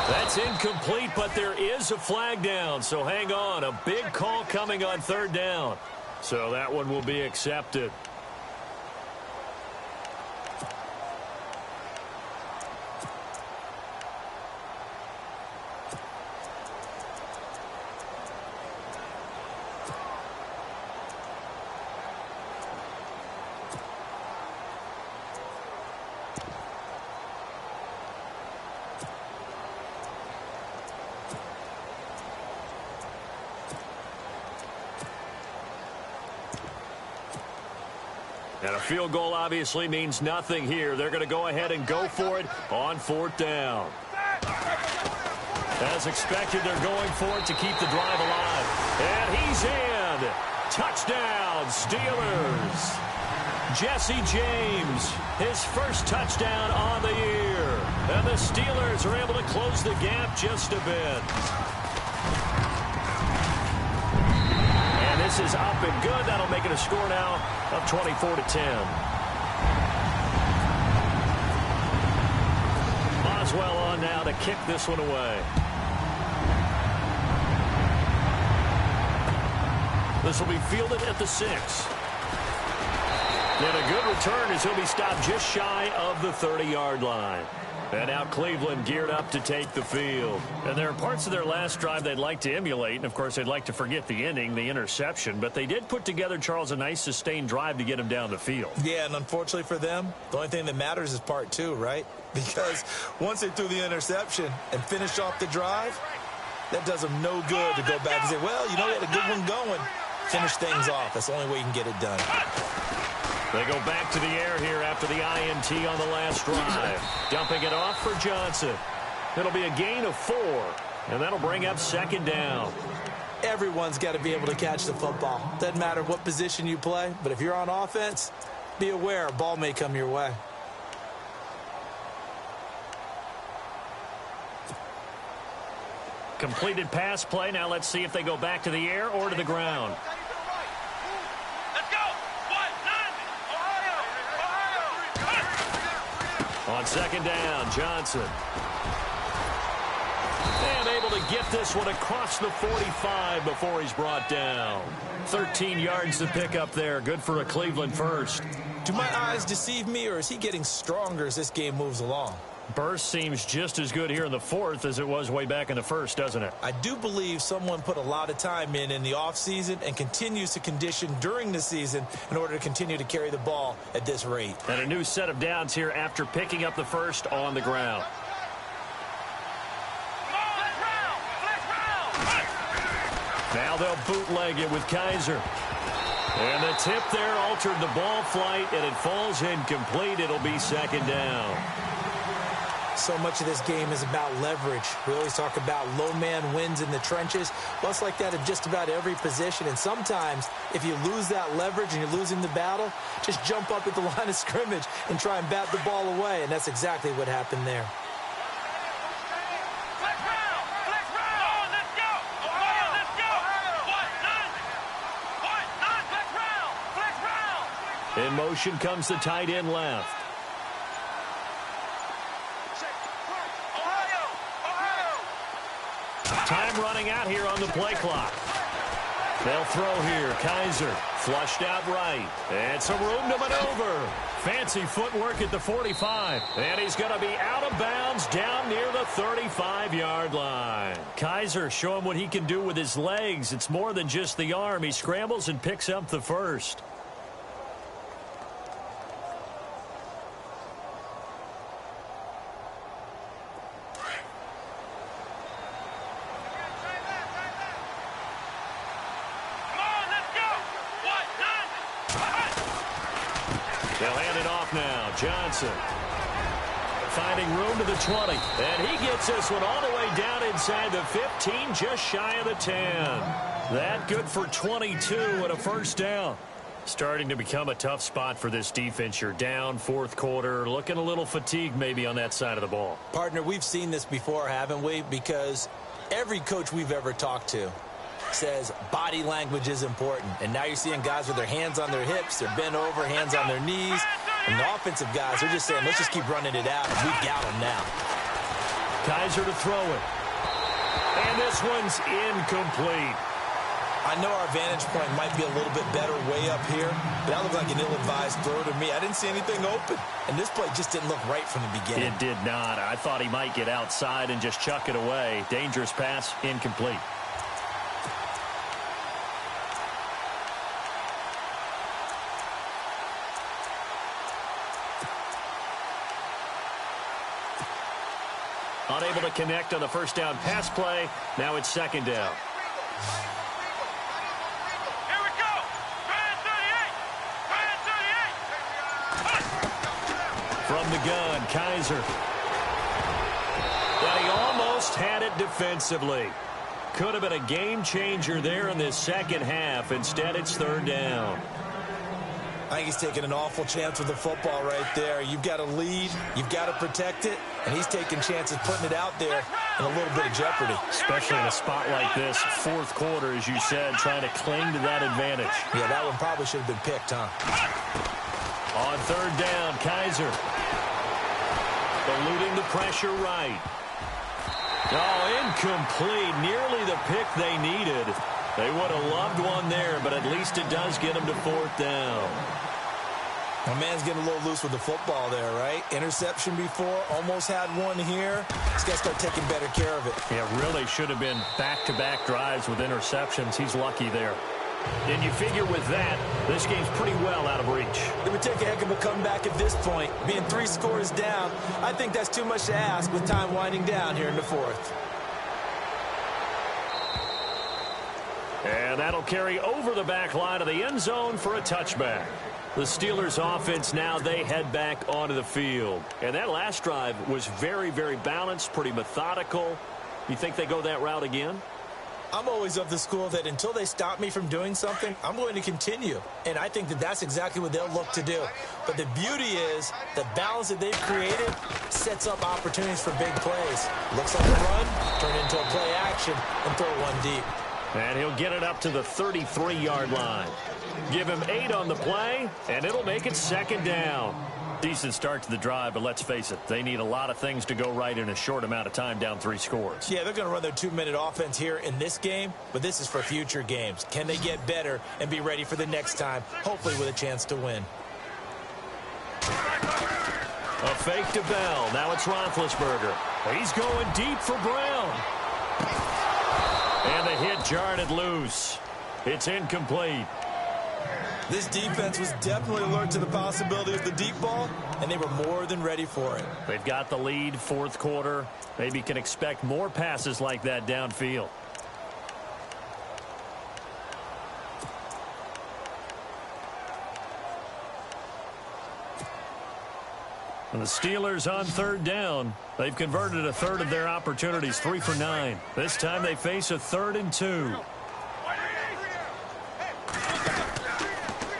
Speaker 2: That's incomplete, but there is a flag down, so hang on. A big call coming on 3rd down. So that one will be accepted. And a field goal obviously means nothing here. They're going to go ahead and go for it on 4th down. As expected, they're going for it to keep the drive alive. And he's in. Touchdown, Steelers. Jesse James, his first touchdown on the year. And the Steelers are able to close the gap just a bit. This is up and good. That'll make it a score now of 24-10. Boswell on now to kick this one away. This will be fielded at the 6. And a good return as he'll be stopped just shy of the 30-yard line. And now Cleveland geared up to take the field. And there are parts of their last drive they'd like to emulate. And, of course, they'd like to forget the inning, the interception. But they did put together, Charles, a nice sustained drive to get him down the field.
Speaker 3: Yeah, and unfortunately for them, the only thing that matters is part 2, right? Because once they threw the interception and finished off the drive, that does them no good to go back and say, well, you know, we had a good one going. Finish things off. That's the only way you can get it done.
Speaker 2: They go back to the air here after the INT on the last drive. Dumping it off for Johnson. It'll be a gain of 4, and that'll bring up 2nd down.
Speaker 3: Everyone's got to be able to catch the football. Doesn't matter what position you play, but if you're on offense, be aware a ball may come your way.
Speaker 2: Completed pass play. Now let's see if they go back to the air or to the ground. On 2nd down, Johnson. And able to get this one across the 45 before he's brought down. 13 yards to pick up there. Good for a Cleveland first.
Speaker 3: Do my eyes deceive me, or is he getting stronger as this game moves along?
Speaker 2: Burst seems just as good here in the 4th as it was way back in the 1st, doesn't it?
Speaker 3: I do believe someone put a lot of time in the offseason and continues to condition during the season in order to continue to carry the ball at this rate.
Speaker 2: And a new set of downs here after picking up the 1st on the ground. Now they'll bootleg it with Kaiser. And the tip there altered the ball flight, and it falls incomplete. It'll be 2nd down.
Speaker 3: So much of this game is about leverage. We always talk about low man wins in the trenches. Well, it's like that in just about every position. And sometimes, if you lose that leverage and you're losing the battle, just jump up at the line of scrimmage and try and bat the ball away. And that's exactly what happened there.
Speaker 2: In motion comes the tight end left. Time running out here on the play clock. They'll throw here. Kaiser flushed out right. And some room to maneuver. Fancy footwork at the 45. And he's going to be out of bounds down near the 35-yard line. Kaiser showing what he can do with his legs. It's more than just the arm. He scrambles and picks up the first. They'll hand it off now. Johnson finding room to the 20. And he gets this one all the way down inside the 15, just shy of the 10. That good for 22 and a first down. Starting to become a tough spot for this defense. You're down fourth quarter, looking a little fatigued maybe on that side of the ball.
Speaker 3: Partner, we've seen this before, haven't we? Because every coach we've ever talked to says body language is important. And now you're seeing guys with their hands on their hips, they're bent over, hands on their knees. And the offensive guys are just saying, let's just keep running it out. We got them now.
Speaker 2: Kaiser to throw it. And this one's incomplete.
Speaker 3: I know our vantage point might be a little bit better way up here, but that looked like an ill-advised throw to me. I didn't see anything open, and this play just didn't look right from the beginning.
Speaker 2: It did not. I thought he might get outside and just chuck it away. Dangerous pass, incomplete. Unable to connect on the first down pass play. Now it's second down. From the gun, Kaiser. But he almost had it defensively. Could have been a game changer there in this second half. Instead, it's third down.
Speaker 3: I think he's taking an awful chance with the football right there. You've got to lead. You've got to protect it. And he's taking chances putting it out there in a little bit of jeopardy.
Speaker 2: Especially in a spot like this, fourth quarter, as you said, trying to cling to that advantage.
Speaker 3: Yeah, that one probably should have been picked, huh?
Speaker 2: On third down, Kaiser. Eluding the pressure right. Oh, incomplete. Nearly the pick they needed. They would have loved one there, but at least it does get them to fourth down.
Speaker 3: My man's getting a little loose with the football there, right? Interception before, almost had one here. He's got to start taking better care of it.
Speaker 2: Yeah, really should have been back-to-back drives with interceptions. He's lucky there. And you figure with that, this game's pretty well out of reach.
Speaker 3: It would take a heck of a comeback at this point. Being 3 scores down, I think that's too much to ask with time winding down here in the fourth.
Speaker 2: And that'll carry over the back line of the end zone for a touchback. The Steelers offense now, they head back onto the field. And that last drive was very, very balanced, pretty methodical. You think they go that route again?
Speaker 3: I'm always of the school that until they stop me from doing something, I'm going to continue. And I think that that's exactly what they'll look to do. But the beauty is the balance that they've created sets up opportunities for big plays. Looks like a run, turn into a play action, and throw one deep.
Speaker 2: And he'll get it up to the 33-yard line. Give him 8 on the play, and it'll make it second down. Decent start to the drive, but let's face it, they need a lot of things to go right in a short amount of time, down 3 scores.
Speaker 3: Yeah, they're going to run their 2-minute offense here in this game, but this is for future games. Can they get better and be ready for the next time, hopefully with a chance to win?
Speaker 2: A fake to Bell. Now it's Roethlisberger. He's going deep for Brown. And the hit jarred it loose. It's incomplete.
Speaker 3: This defense was definitely alert to the possibility of the deep ball, and they were more than ready for it.
Speaker 2: They've got the lead, fourth quarter. Maybe can expect more passes like that downfield. And the Steelers on third down. They've converted a third of their opportunities, 3 for 9. This time they face a 3rd and 2.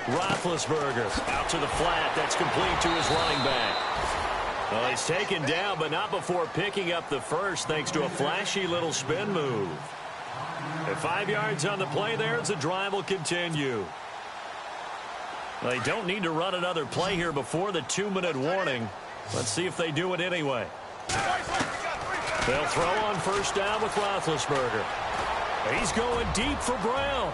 Speaker 2: Roethlisberger out to the flat. That's complete to his running back. Well, he's taken down, but not before picking up the first thanks to a flashy little spin move. At 5 yards on the play there, the drive will continue. They don't need to run another play here before the 2-minute warning. Let's see if they do it anyway. They'll throw on first down with Roethlisberger. He's going deep for Brown.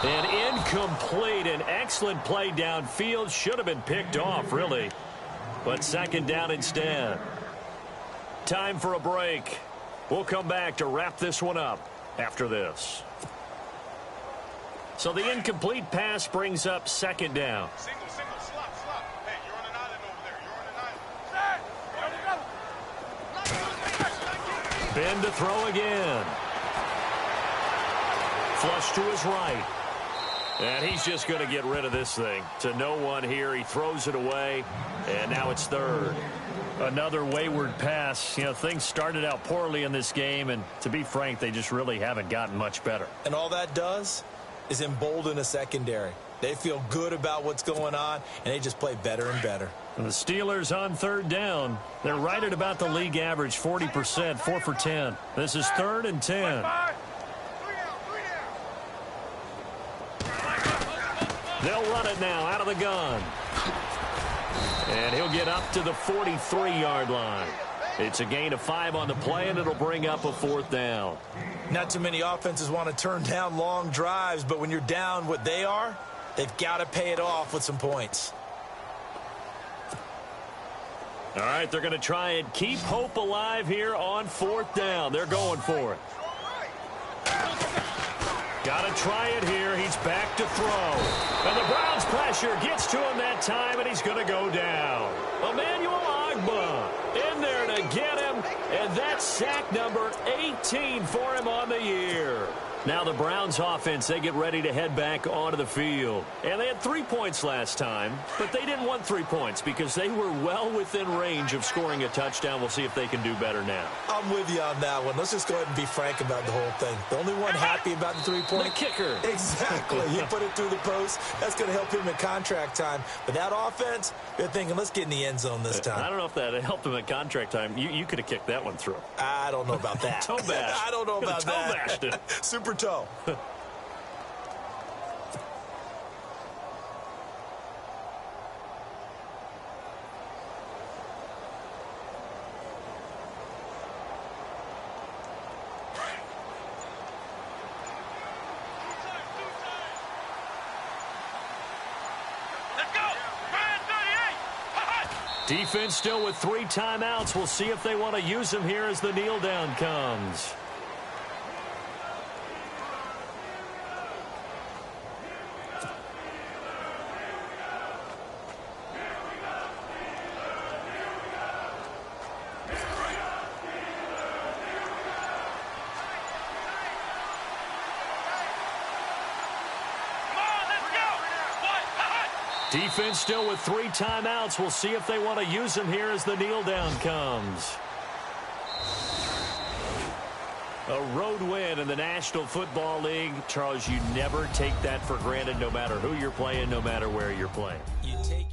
Speaker 2: And incomplete. An excellent play downfield. Should have been picked off, really. But second down instead. Time for a break. We'll come back to wrap this one up after this. So the incomplete pass brings up second down.
Speaker 4: Single, slop. Hey, you're on an island over there.
Speaker 2: Ben to throw again. Flush to his right. And he's just going to get rid of this thing. To no one here. He throws it away, and now it's third. Another wayward pass. You know, things started out poorly in this game, and to be frank, they just really haven't gotten much better.
Speaker 3: And all that does is embolden a secondary. They feel good about what's going on, and they just play better and better.
Speaker 2: And the Steelers on third down. They're right at about the league average, 40%, 4 for 10. This is 3rd and 10. They'll run it now out of the gun. And he'll get up to the 43-yard line. It's a gain of 5 on the play, and it'll bring up a 4th down.
Speaker 3: Not too many offenses want to turn down long drives, but when you're down what they are, they've got to pay it off with some points.
Speaker 2: All right, they're going to try and keep hope alive here on 4th down. They're going for it. Got to try it here. He's back to throw. And the Browns pressure gets to him that time, and he's going to go down. Emmanuel in there to get him, and that's sack number 18 for him on the year. Now the Browns offense, they get ready to head back onto the field. And they had 3 points last time, but they didn't want 3 points because they were well within range of scoring a touchdown. We'll see if they can do better now.
Speaker 3: I'm with you on that one. Let's just go ahead and be frank about the whole thing. The only one happy about the 3-point.
Speaker 2: The kicker.
Speaker 3: Exactly. He put it through the post. That's going to help him in contract time. But that offense, they're thinking, let's get in the end zone this time.
Speaker 2: I don't know if that helped him at contract time. You could have kicked that one through.
Speaker 3: I don't know about that.
Speaker 2: Toe bash.
Speaker 3: I don't know about
Speaker 2: toe
Speaker 3: that.
Speaker 2: Bashed it.
Speaker 3: Super toe.
Speaker 2: Defense still with 3 timeouts. We'll see if they want to use them here as the kneel down comes. Defense still with 3 timeouts. We'll see if they want to use them here as the kneel down comes. A road win in the National Football League. Charles, you never take that for granted, no matter who you're playing, no matter where you're playing.
Speaker 3: You take